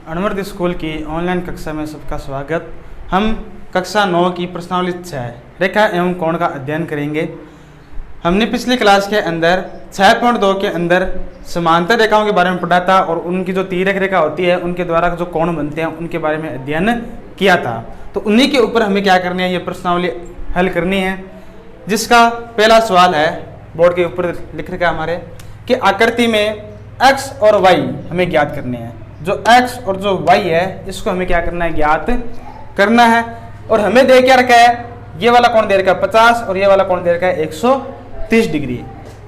अनवर्थ school की online कक्षा में सबका स्वागत। हम कक्षा 9 की प्रश्नावली 6 रेखा एवं कोण का अध्ययन करेंगे। हमने पिछली क्लास के अंदर 6.2 के अंदर समांतर रेखाओं के बारे में पढ़ा था और उनकी जो तिर्यक रेखा होती है उनके द्वारा जो कोण बनते हैं उनके बारे में अध्ययन किया था। तो उन्हीं के ऊपर हमें क्या करनी है, ये प्रश्नावली हल करनी है, जिसका पहला सवाल है बोर्ड के ऊपर लिख रखा है हमारे कि आकृति में x और y हमें ज्ञात करने हैं। जो x और जो y है इसको हमें क्या करना है, ज्ञात करना है। और हमें दे क्या रखा है, ये वाला कोण दे रखा है 50 और ये वाला कोण दे रखा है 130 डिग्री।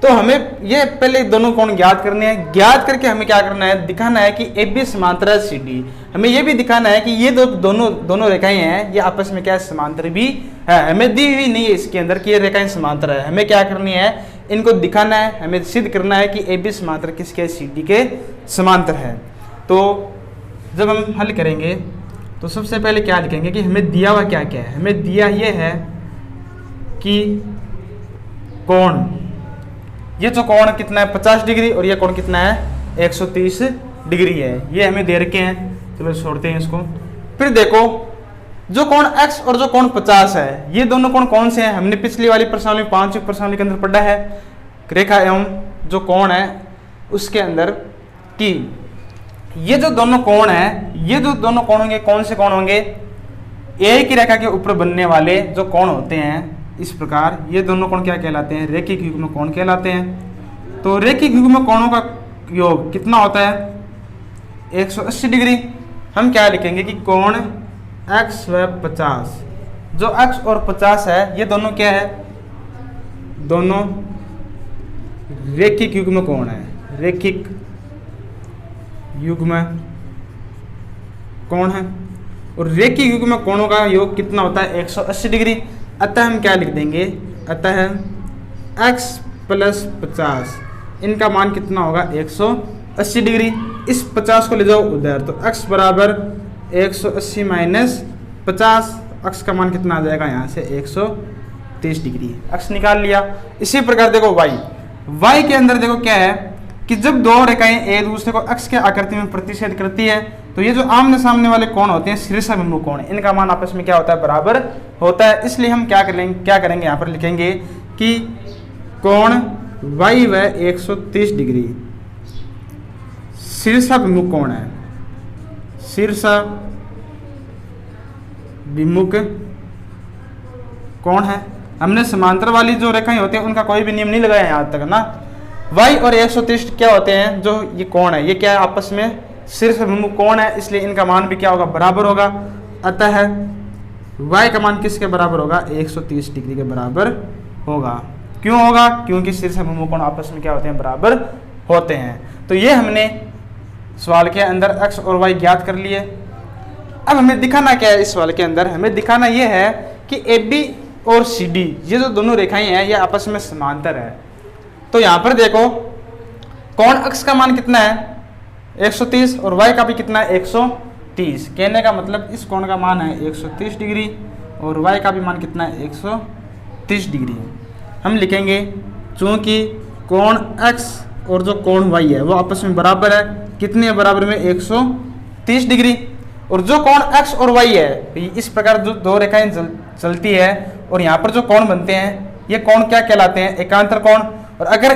तो हमें ये पहले दोनों कोण ज्ञात करने हैं। ज्ञात करके हमें क्या करना है, दिखाना है कि AB समांतर है CD। हमें ये भी दिखाना है कि ये दोनों रेखाएं हैं ये आपस में क्या समांतर भी है। हमें दी हुई नहीं है इसके अंदर कि ये रेखाएं समांतर है। हमें क्या करनी है, इनको दिखाना है, हमें सिद्ध करना है कि AB समांतर किसके, CD के समांतर है। तो जब हम हल करेंगे तो सबसे पहले क्या लिखेंगे कि हमें दिया हुआ क्या क्या है। हमें दिया ये है कि कोण, ये जो कोण कितना है 50 डिग्री और ये कोण कितना है 130 डिग्री है, ये हमें दे रखे हैं। चलो छोड़ते हैं इसको। फिर देखो जो कोण x और जो कोण 50 है ये दोनों कोण कौन से हैं, हमने पिछली वाली प्रश्नावली 5 प्रश्नावली के अंदर पढ़ा है रेखा एवं जो कोण है उसके अंदर कि ये जो दोनों कोण है, ये जो दोनों कोण होंगे कौन से कोण होंगे, एक ही रेखा के ऊपर बनने वाले जो कोण होते हैं इस प्रकार, ये दोनों कोण क्या कहलाते हैं, रेखिक युग्म कोण कहलाते हैं। तो रेखिक युग्म कोणों का योग कितना होता है 180 डिग्री। हम क्या लिखेंगे कि कोण x व 50, जो x और 50 है ये दोनों क्या है, दोनों रेखिक युग्म कोण है, रेखिक युग्म कोण है। और रेखिक युग्म कोणों का योग कितना होता है 180 डिग्री। अतः हम क्या लिख देंगे, अतः x + 50 इनका मान कितना होगा 180 डिग्री। इस 50 को ले जाओ उधर, तो x बराबर 180 - 50, x का मान कितना आ जाएगा यहाँ से 130 डिग्री। x निकाल लिया। इसी प्रकार देखो y के अंदर देखो क्या है कि जब दो रेखाएं एक दूसरे को अक्ष के आकृति में प्रतिच्छेद करती है तो ये जो आमने सामने वाले कोण होते हैं शीर्षाभिमुख कोण, इनका मान आपस में क्या होता है, बराबर होता है। इसलिए हम क्या करेंगे यहाँ पर लिखेंगे कि कोण y व 130 डिग्री शीर्षाभिमुख कोण है, शीर्षाभिमुख कोण है। हमने समांतर वाली जो रेखाएं होती हैं उनका कोई भी नियम नहीं लगाया यहाँ तक ना। y और 130 क्या होते हैं, जो ये कोण है ये क्या है, आपस में शीर्षाभिमुख कोण है, इसलिए इनका मान भी क्या होगा, बराबर होगा। अतः y का मान किसके बराबर होगा, 130 डिग्री के बराबर होगा। क्यों होगा, क्योंकि शीर्षाभिमुख कोण आपस में क्या होते हैं, बराबर होते हैं। तो ये हमने सवाल के अंदर x और y ज्ञात कर लिए। अब हमें दिखाना क्या है इस सवाल के अंदर, हमें दिखाना ये है कि AB और CD ये जो दोनों रेखाएं हैं ये आपस में समांतर है। तो यहाँ पर देखो कोण x का मान कितना है 130 और y का भी कितना है 130। कहने का मतलब इस कोण का मान है 130 डिग्री और y का भी मान कितना है 130 डिग्री। हम लिखेंगे चूंकि कोण x और जो कोण y है वो आपस में बराबर है, कितने बराबर में 130 डिग्री। और जो कोण x और y है इस प्रकार जो दो रेखाएं चलती है और यहाँ पर जो कोण बनते हैं ये कोण क्या कहलाते हैं, एकांतर कोण। और अगर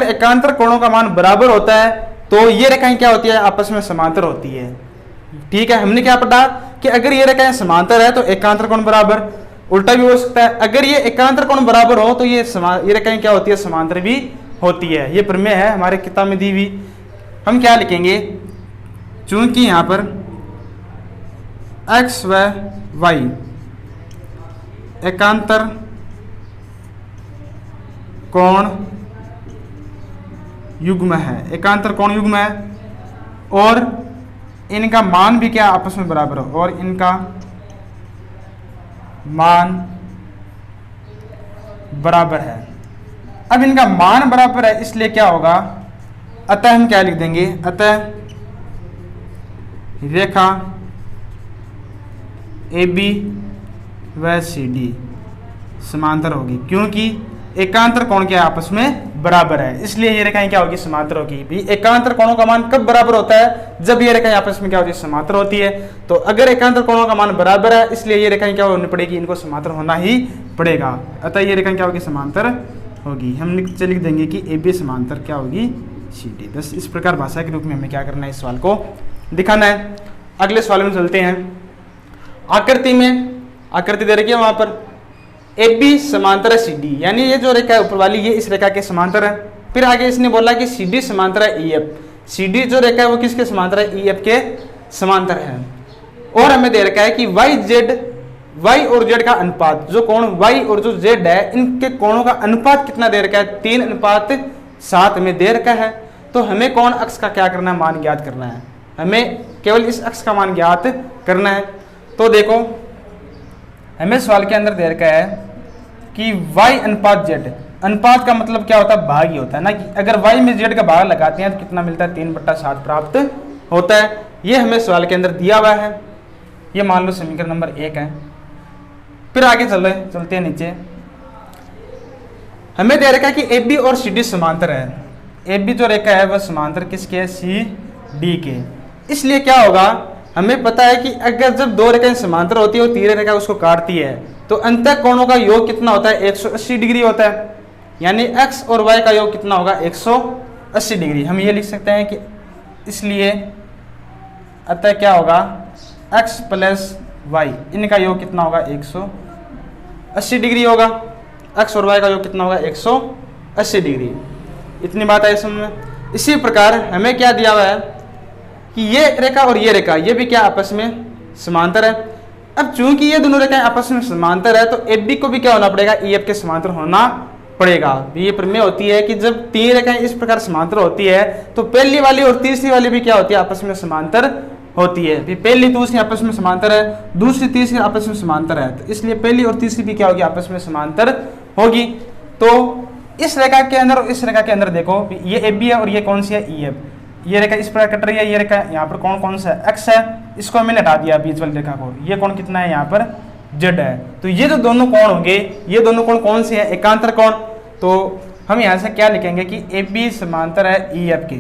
एकांतर कोणों का मान बराबर होता है तो ये रेखाएं क्या होती है, आपस में समांतर होती है। ठीक है, हमने क्या पढ़ा कि अगर ये रेखाएं समांतर है तो एकांतर कोण बराबर, उल्टा भी हो सकता है। अगर ये एकांतर कोण बराबर हो तो ये रेखाएं क्या होती है, समांतर भी होती है। ये प्रमेय है हमारे किताब में दी हुई। हम क्या लिखेंगे, चूंकि यहाँ पर x व y एकांतर कोण युग्म है, एकांतर कोण युग्म है और इनका मान भी क्या आपस में बराबर हो, और इनका मान बराबर है। अब इनका मान बराबर है इसलिए क्या होगा, अतः हम क्या लिख देंगे, अतः रेखा AB व CD समांतर होगी, क्योंकि एकांतर कोण क्या आपस में बराबर है, इसलिए ये रेखाएं क्या होगी, समांतर होगी। भी एकांतर कोणों का मान कब बराबर होता है, जब ये रेखाएं आपस में क्या होती है, समांतर होती है। तो अगर एकांतर कोणों का मान बराबर है, इसलिए ये रेखाएं क्या होनी पड़ेगी, इनको समांतर होना ही पड़ेगा। अतः ये रेखाएं क्या होगी, समांतर होगी। हम नीचे लिख देंगे कि ए बी समांतर क्या होगी, सी डी। बस इस प्रकार भाषा के रूप में हमें क्या करना है, इस सवाल को दिखाना है। अगले सवाल में चलते हैं। आकृति में आकृति दे रखी है वहां पर ए बी समांतर है सी डी, यानी ये जो रेखा है ऊपर वाली ये इस रेखा के समांतर है। फिर आगे इसने बोला कि सी डी समांतर है ई एफ, सी डी जो रेखा है वो किसके समांतर है, ई एफ के समांतर है। और हमें दे रखा है कि वाई जेड, वाई और जेड का अनुपात, जो कोण वाई और जो जेड है इनके कोणों का अनुपात कितना दे रखा है, 3:7 में दे रखा है। तो हमें कोण अक्ष का क्या करना है, मान ज्ञात करना है। हमें केवल इस अक्ष का मान ज्ञात करना है। तो देखो हमें सवाल के अंदर दे रखा है कि y अनुपात z, अनुपात का मतलब क्या होता है, भाग ही होता है ना, कि अगर y में z का भाग लगाते हैं तो कितना मिलता है, 3/7 प्राप्त होता है। ये हमें सवाल के अंदर दिया हुआ है। ये मान लो समीकरण नंबर 1 है। फिर आगे चलते हैं नीचे। हमें दे रखा है कि ए बी और सी डी समांतर है। ए बी जो रेखा है वह समांतर किसके, सी डी के। इसलिए क्या होगा, हमें पता है कि अगर जब दो रेखाएं समांतर होती है और तीसरी रेखा उसको काटती है तो अंतः कोणों का योग कितना होता है, 180 डिग्री होता है। यानी x और y का योग कितना होगा, 180 डिग्री। हम ये लिख सकते हैं कि इसलिए अतः क्या होगा, x प्लस y इनका योग कितना होगा, 180 डिग्री होगा। x और y का योग कितना होगा, 180 डिग्री। इतनी बात है समझ में। इसी प्रकार हमें क्या दिया हुआ है कि ये रेखा और ये रेखा ये भी क्या आपस में समांतर है। अब चूंकि ये दोनों रेखाएं आपस में समांतर है तो एफ बी को भी क्या होना पड़ेगा, ई एफ के समांतर होना पड़ेगा। ये प्रमेय होती है कि जब तीन रेखाएं इस प्रकार समांतर होती है तो पहली वाली और तीसरी वाली भी क्या होती है, आपस में समांतर होती है। पहली दूसरी आपस में समांतर है, दूसरी तीसरी आपस में समांतर है, तो इसलिए पहली और तीसरी भी क्या होगी, आपस में समांतर होगी। तो इस रेखा के अंदर और इस रेखा के अंदर देखो, ये ए बी है और ये कौन सी है, ई एफ। ये रेखा इस प्रकार कट रही है, ये रेखा यहाँ पर कौन सा है, एक्स है, इसको मैंने हटा दिया बीच वाली रेखा को। ये कोण कितना है, यहाँ पर जेड है। तो ये जो दोनों कोण होंगे, ये दोनों कोण कौन से हैं, एकांतर कोण। तो हम यहाँ से क्या लिखेंगे कि ए बी समांतर है ई एफ के।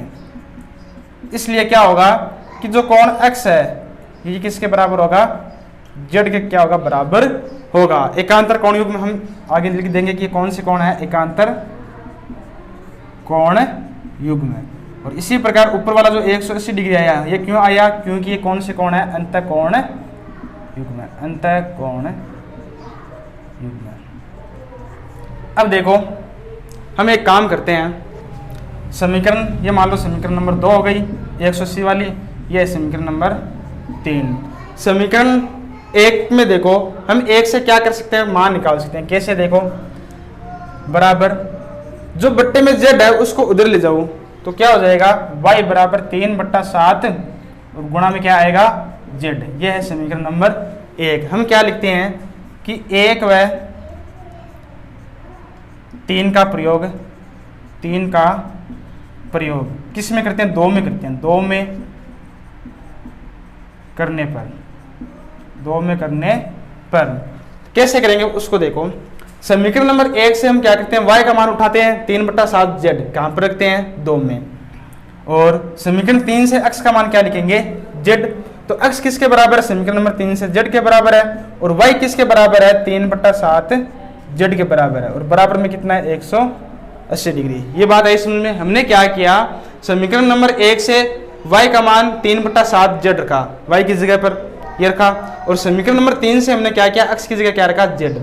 इसलिए क्या होगा कि जो कोण एक्स है ये किसके बराबर होगा, जेड के क्या होगा, बराबर होगा। एकांतर कोण युग्म हम आगे लिख देंगे कि कौन से कोण है, एकांतर कोण युग्म है। और इसी प्रकार ऊपर वाला जो 180 डिग्री आया, ये क्यों आया, क्योंकि ये कौन से कोण है, अंतःकोण युग्म, अंतःकोण युग्म। अब देखो हम एक काम करते हैं, समीकरण ये मान लो समीकरण नंबर 2 हो गई 180 वाली, ये समीकरण नंबर 3। समीकरण 1 में देखो हम 1 से क्या कर सकते हैं, मान निकाल सकते हैं। कैसे, देखो बराबर जो बट्टे में z है उसको उधर ले जाओ तो क्या हो जाएगा, y बराबर 3/7 और गुणा में क्या आएगा, z। ये है समीकरण नंबर 1। हम क्या लिखते हैं कि 1 व 3 का प्रयोग, 3 का प्रयोग किस में करते हैं, 2 में करते हैं। 2 में करने पर, 2 में करने पर कैसे करेंगे उसको देखो। समीकरण नंबर 1 से हम क्या करते हैं, y का मान उठाते हैं 3/7 z, कहाँ पर रखते हैं, 2 में। और समीकरण 3 से x का मान क्या लिखेंगे, z। तो x किसके बराबर है, समीकरण नंबर 3 से z के बराबर है। और y किसके बराबर है, 3/7 z के बराबर है। और बराबर में कितना है, 180 डिग्री। ये बात आई समझ में। हमने क्या किया, समीकरण नंबर 1 से y का मान 3/7 z रखा, y की जगह पर ये रखा। और समीकरण नंबर 3 से हमने क्या किया, x की जगह क्या रखा, z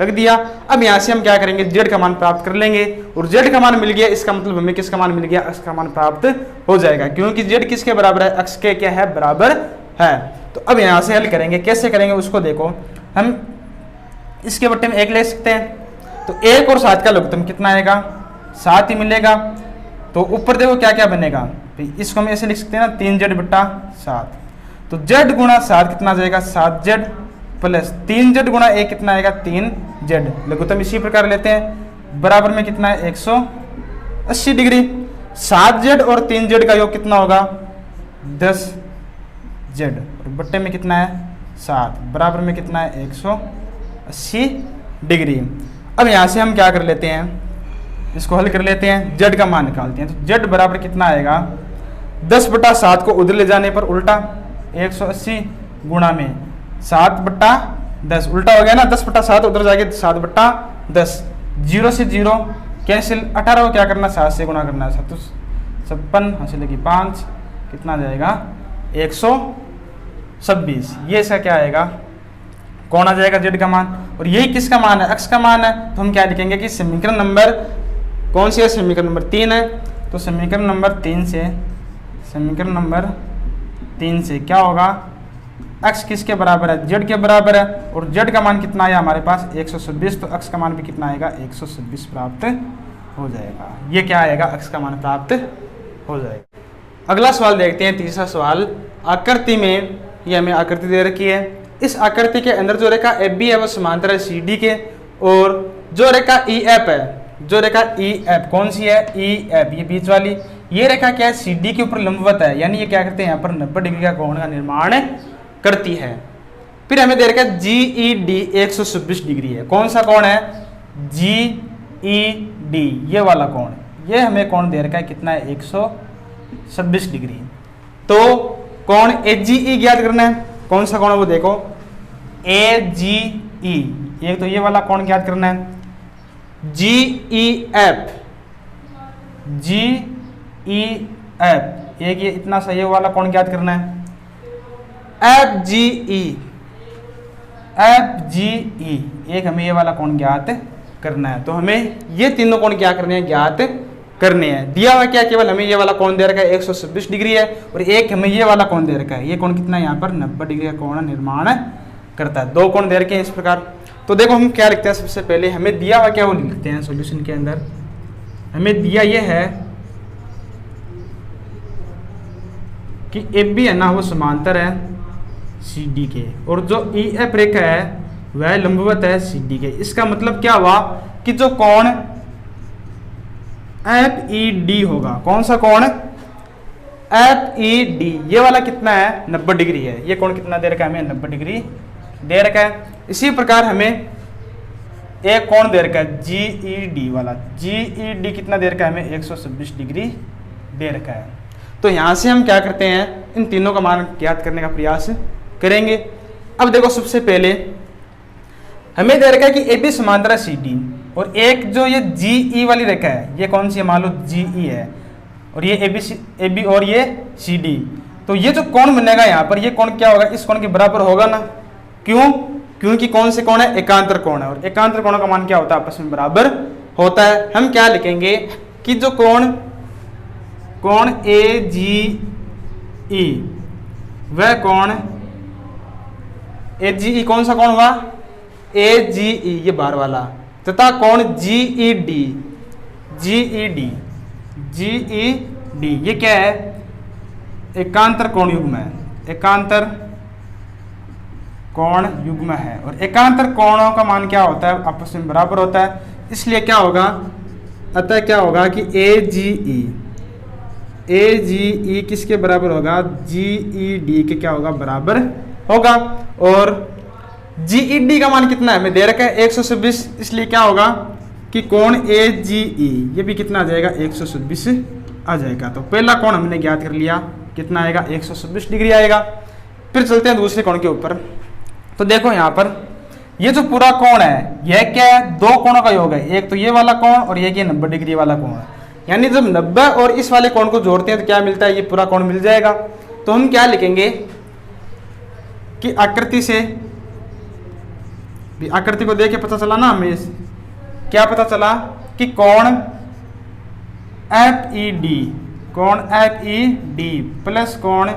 रख दिया। अब यहाँ से हम क्या करेंगे, z का मान प्राप्त कर लेंगे। और z का मान मिल गया, इसका मतलब हमें किसका मान मिल गया, x का मान प्राप्त हो जाएगा, क्योंकि z किसके बराबर है, x के क्या है, बराबर है। तो अब यहाँ से हल करेंगे, कैसे करेंगे उसको देखो। हम इसके बट्टे में 1 ले सकते हैं, तो 1 और 7 का लघुत्तम कितना आएगा, 7 ही मिलेगा। तो ऊपर देखो क्या क्या बनेगा, इसको हम ऐसे लिख सकते हैं ना, 3z/7। तो z गुणा 7 कितना आ जाएगा, 7z प्लस 3z गुणा 1 कितना आएगा, 3z। लघुत्तम इसी प्रकार लेते हैं, बराबर में कितना है, 180 डिग्री। 7z और 3z का योग कितना होगा, 10z। और बट्टे में कितना है, 7, बराबर में कितना है, 180 डिग्री। अब यहाँ से हम क्या कर लेते हैं, इसको हल कर लेते हैं, जेड का मान निकालते हैं। तो जेड बराबर कितना आएगा, 10/7 को उधर ले जाने पर उल्टा 180 गुणा में 7/10 उल्टा हो गया ना, 10/7 उधर जाके 7/10, 0 से 0 कैंसिल, 18 को क्या करना 7 से गुणा करना है, 57 हासिल लगी 5, कितना जाएगा 126। ये इसका क्या आएगा, कौन आ जाएगा जेड का मान। और यही किसका मान है, एक्स का मान है। तो हम क्या लिखेंगे कि समीकरण नंबर कौन सी है, समीकरण नंबर 3 है। तो समीकरण नंबर 3 से क्या होगा, एक्स किसके बराबर है, जेड के बराबर है। और जेड का मान कितना आया हमारे पास 126, तो एक्स का मान भी कितना आएगा 126 प्राप्त हो जाएगा। ये क्या आएगा, एक्स का मान प्राप्त हो जाएगा। अगला सवाल देखते हैं, तीसरा सवाल। आकृति में ये हमें आकृति दे रखी है, इस आकृति के अंदर जो रेखा एफ बी है वो समांतर है सी डी के, और जो रेखा ई एफ है, जो रेखा ई एफ कौन सी है, ई एफ ये बीच वाली, ये रेखा क्या है सी डी के ऊपर लंबवत है, यानी ये क्या करते हैं यहाँ पर 90 डिग्री का कोण का निर्माण करती है। फिर हमें दे रखा है जी ई डी 126 डिग्री है। कौन सा कोण है, जी ई डी ये वाला कोण, ये हमें कोण दे रखा है कितना है 126 डिग्री। तो कोण ए जी ई ज्ञात करना है। कौन सा कोण है वो देखो, ए जी ई, एक तो ये वाला कोण ज्ञात करना है। जी ई एफ, जी ई एफ एक ये इतना सा ये वाला कोण ज्ञात करना है। एफ जी ई, एफ जी ई एक हमें ये वाला कोण ज्ञात करना है। तो हमें ये तीनों कोण क्या करने हैं, ज्ञात करने हैं। दिया हुआ क्या, केवल हमें ये वाला कोण दे रखा है 126 डिग्री है, और एक हमें ये वाला कोण दे रखा है, ये कोण कितना है यहाँ पर 90 डिग्री का कोण निर्माण करता है। दो कोण दे रखे हैं इस प्रकार। तो देखो हम क्या लिखते हैं, सबसे पहले हमें दिया हुआ क्या वो लिखते हैं सॉल्यूशन के अंदर। हमें दिया ये है कि ए बी है ना वो समांतर है सी डी के, और जो ई एफ रेखा है वह लंबवत है सी डी के। इसका मतलब क्या हुआ कि जो कोण एफ ई डी होगा, कौन सा कोण, एफ ई डी ये वाला कितना है 90 डिग्री है। ये कोण कितना दे रखा है हमें 90 डिग्री दे रखा है। इसी प्रकार हमें एक कोण दे रखा है जी ई डी वाला, जी ई डी कितना दे रखा है हमें 126 डिग्री दे रखा है। तो यहां से हम क्या करते हैं, इन तीनों का मान ज्ञात करने का प्रयास करेंगे। अब देखो सबसे पहले हमें दे रखा है कि ए बी समांतर है सी डी, और एक जो ये जी ई वाली रेखा है ये कौन सी है, मान लो जी ई है, और ये ए बी और ये सी डी। तो ये जो कोण बनेगा यहाँ पर, ये कोण क्या होगा, इस कोण के बराबर होगा ना। क्यों, क्योंकि कौन से कोण है, एकांतर कोण है, और एकांतर कोणों का मान क्या होता है, आपस में बराबर होता है। हम क्या लिखेंगे कि जो कोण ए जी ई वह कोण ए जी ई कौन सा कोण हुआ, ए जी ई ये बाहर वाला, तथा कोण जी ई डी, जी ई डी, जी ई डी ये क्या है, एकांतर कोण युग्म है, एकांतर कोण युग्म है। और एकांतर कोणों का मान क्या होता है, आपस में बराबर होता है। इसलिए क्या होगा, अतः क्या होगा कि ए जी ई किसके बराबर होगा, जी ई डी के क्या होगा, बराबर होगा। और जी ई डी का मान कितना है, हमें दे रखा है 126, इसलिए क्या होगा कि कोण ए जी ई ये भी कितना आ जाएगा 126 आ जाएगा। तो पहला कोण हमने ज्ञात कर लिया, कितना आएगा 126 डिग्री आएगा। फिर चलते हैं दूसरे कोण के ऊपर। तो देखो यहाँ पर ये जो पूरा कोण है यह क्या है, दो कोणों का योग है, एक तो ये वाला कोण और एक ये 90 डिग्री वाला कोण है। यानी जब 90 और इस वाले कोण को जोड़ते हैं तो क्या मिलता है, ये पूरा कोण मिल जाएगा। तो हम क्या लिखेंगे कि आकृति से, आकृति को देख के पता चला ना हमें, क्या पता चला कि कोण एफ ई डी, कोण एफ ई डी प्लस कोण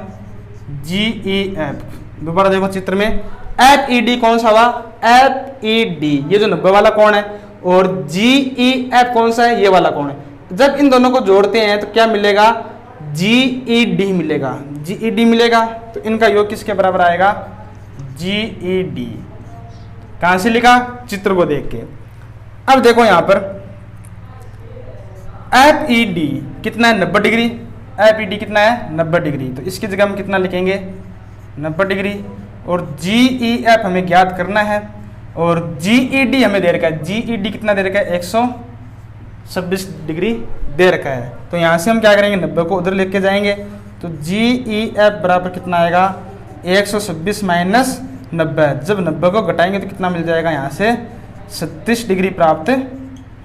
जी ई एफ, दोबारा देखो चित्र में, एफ ई डी कौन सा हुआ, एफ ई डी ये जो 90 वाला कोण है, और जी ई एफ कौन सा है, ये वाला कोण है। जब इन दोनों को जोड़ते हैं तो क्या मिलेगा, जी ई डी मिलेगा, जी ई डी मिलेगा। तो इनका योग किसके बराबर आएगा, जी ई डी। कहां से लिखा, चित्र को देख के। अब देखो यहां पर एफ ई डी कितना है 90 डिग्री, एफ ई डी कितना है 90 डिग्री, तो इसकी जगह हम कितना लिखेंगे 90 डिग्री। और जी ई एफ हमें ज्ञात करना है, और जी ई डी हमें दे रखा है, जी ई डी कितना दे रखा है 126 डिग्री दे रखा है। तो यहाँ से हम क्या करेंगे, 90 को उधर लेके जाएंगे तो GEF बराबर कितना आएगा, 126 माइनस 90। जब 90 को घटाएंगे तो कितना मिल जाएगा, यहाँ से 37 डिग्री प्राप्त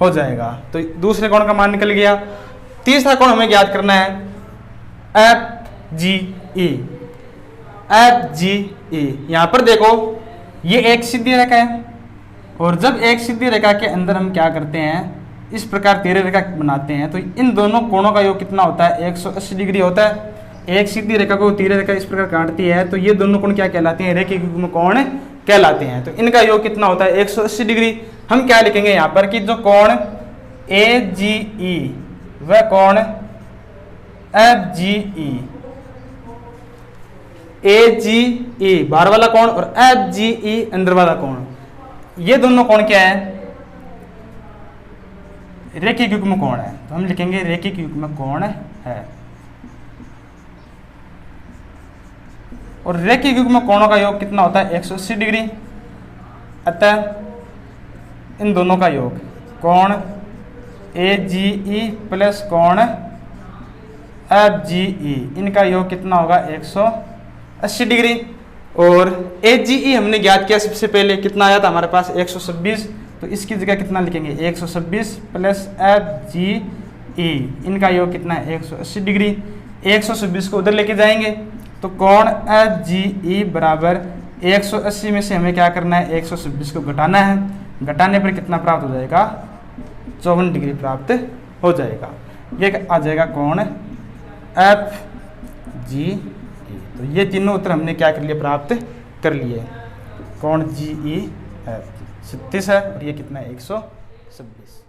हो जाएगा। तो दूसरे कोण का मान निकल गया। तीसरा कोण हमें ज्ञात करना है FGE। FGE यहाँ पर देखो ये एक सीधी रेखा है, और जब एक सीधी रेखा के अंदर हम क्या करते हैं, इस प्रकार तिरछी रेखा बनाते हैं तो इन दोनों कोणों का योग कितना होता है, 180 डिग्री होता है। एक सीधी रेखा को तिरछी रेखा इस प्रकार काटती है तो ये दोनों कोण क्या कहलाते हैं, रेखीय युग्म कोण कहलाते हैं। तो इनका योग कितना होता है, 180 डिग्री। हम क्या लिखेंगे यहाँ पर कि जो कोण AGE वह कोण FGE, AGE बाहर वाला कोण और FGE अंदर वाला कोण, ये दोनों कोण क्या है, रेखीय युग्म कोण है। तो हम लिखेंगे रेखीय युग्म कोण है। और रेखीय युग्म कोणों का योग कितना होता है, 180 डिग्री। अतः इन दोनों का योग कोण AGE प्लस कोण FGE, इनका योग कितना होगा, 180 डिग्री। और AGE हमने ज्ञात किया सबसे पहले, कितना आया था हमारे पास, 126। तो इसकी जगह कितना लिखेंगे, 126 प्लस FGE, इनका योग कितना है, 180 डिग्री। 126 को उधर लेके जाएंगे तो कोण FGE बराबर 180 में से हमें क्या करना है, 126 को घटाना है। घटाने पर कितना प्राप्त हो जाएगा, 54 डिग्री प्राप्त हो जाएगा। ये आ जाएगा कोण FGE। तो ये तीनों उत्तर हमने क्या कर लिए, प्राप्त कर लिए। कोण GEF 37 है और ये कितना है, 126।